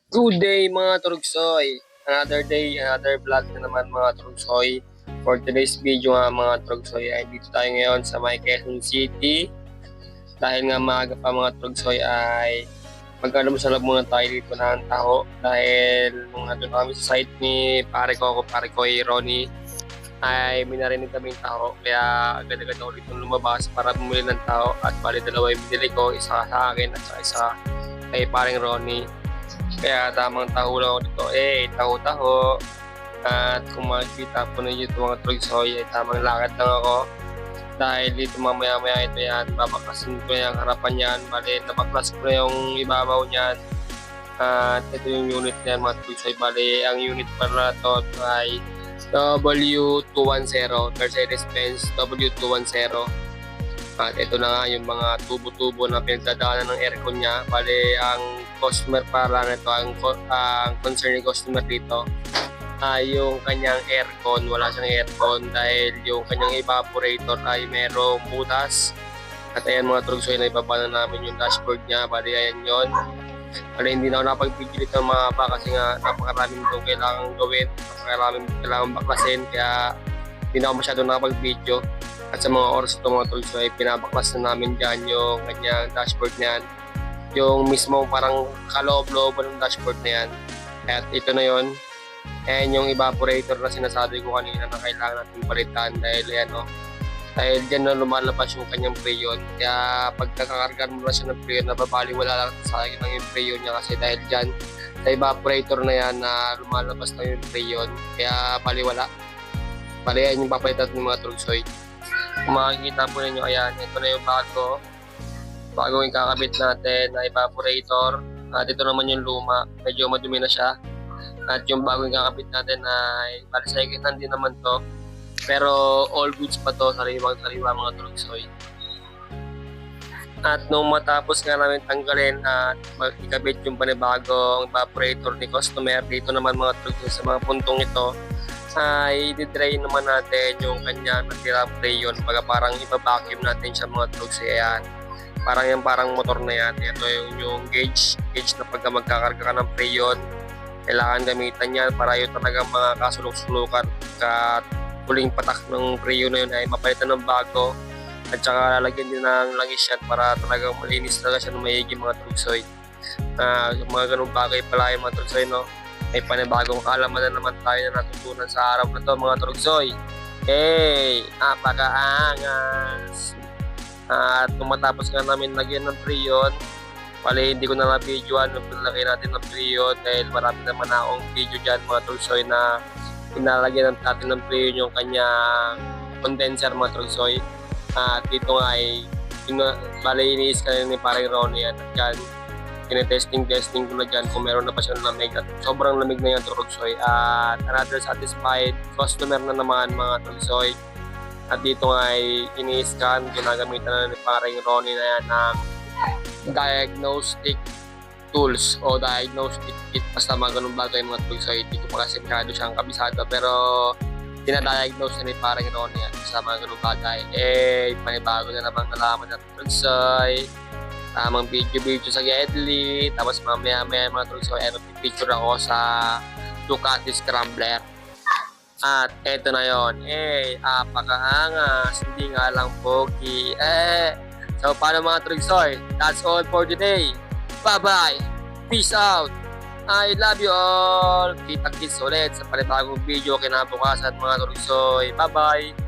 Good day mga Trugsoy! Another day, another vlog na naman mga Trugsoy. For today's video nga mga Trugsoy ay dito tayo ngayon sa may Quezon City. Dahil nga maaga pa mga Trugsoy ay magkalamusalab muna tayo dito ng taho. Dahil nung nandun kami sa site ni pare ko Ronnie, ay may narinig kaming taho. Kaya agad-agad ako dito lumabas para bumili ng taho. At bali dalawa yung binili ko, isa sa akin at isa kay paring Ronnie. Kaya tamang taho lang ako dito. Taho-taho. At kung makikita po ninyo ito mga Trugsoy, ay tamang lakad lang ako. Dahil dito mamaya-maya ito yan, babaklasin ko yung harapan yan. Bali, nabaklas ko na yung ibabaw niyan. At ito yung unit niyan mga Trugsoy. Bali, ang unit para to ay W210, Mercedes-Benz W210. At ito na nga yung mga tubo-tubo na pinagdadaanan ng aircon niya. Bali, ang customer para nito, ang concern ng customer dito ay yung kanyang aircon. Wala siyang aircon dahil yung kanyang evaporator ay merong butas. At ayan mga Trugsoy, na ibaba na namin yung dashboard niya. Bali, ayan yun. Bali, hindi na ako nakapag-video dito mga ba kasi nga napakaraming itong kailangan gawin. Napakaraming kailangan baklasin kaya hindi na ako masyado nakapag-video. At sa mga oras ito mga Trugsoy, ay pinabaklas na namin dyan yung kanyang dashboard na yan. Yung mismo parang kaloob-loob ng dashboard na yan. At ito na yon. Ayan yung evaporator na sinasabi ko kanina na kailangan natin palitan dahil yan o. Dahil dyan na lumalabas yung kanyang preyon. Kaya pag nakakargan mo na siya ng preyon, nababaliwala lang sa akin ng yung preyon niya kasi dahil dyan sa evaporator na yan na lumalabas na yung preyon. Kaya baliwala. Bali yan yung papalitan ng mga Trugsoy. Kung makikita po ninyo, ayan, ito na yung bagong ikakabit natin na evaporator. At ito naman yung luma, medyo madumi na siya. At yung bagong ikakabit natin ay para sa second hand din naman to. Pero all goods pa to, sariwang-sariwa mga Trugsoy. At nung matapos nga namin tanggalin at ikabit yung panibagong evaporator ni customer, dito naman mga Trugsoy sa mga puntong ito, ay i-dry naman natin yung kanya natira preyon. Baga parang ipa-vacuum natin siya mga Trugsoy. Ayan. Parang motor na yan. Ito yung gauge na pagka magkakarga ka ng preyon, kailangan gamitan yan para yun talagang mga kasulok-sulukan at huling patak ng preyon na yun ay mapalitan ng bago. At saka lalagyan din ng langis yan para talagang malinis talaga siya ng mayigi mga Trugsoy. Yung mga ganung bagay pala yung mga Trugsoy, no? May panibagong kaalaman na naman tayo na natutunan sa araw na to mga Trugsoy. Napakaangas! At nung matapos nga namin lagyan ng preyon, pala hindi ko na na-videoan nung pinalagay natin ng preyon dahil marami naman akong video dyan mga Trugsoy na pinalagyan natin ng preyon yung kanyang condenser mga Trugsoy. At dito nga ay bala iniis ka ni parang Ronnie at dyan tinetesting ko na dyan kung meron na pa siyang lamig at sobrang lamig na yung Trugsoy. At another satisfied customer na naman mga Trugsoy. At dito nga ay ini-scan, ginagamitan na ni parang Ronnie na yan ng diagnostic tools o diagnostic kit. Basta mga ganun bagay mga Trugsoy. Hindi ko pa kasi masyado siyang kabisado pero dinadiagnose na ni parang Ronnie yan sa mga ganun bagay. Panibago na naman nalaman natin Trugsoy. Tamang video sa Gedli. Tapos mamaya mga Trugsoy ay picture ako sa Ducati Scrambler. At eto na yon. Apakaangas. Hindi nga lang pogi. So paano mga Trugsoy? That's all for today. Bye-bye. Peace out. I love you all. Kita-kits ulit sa panibagong video kinabukasan mga Trugsoy. Bye-bye.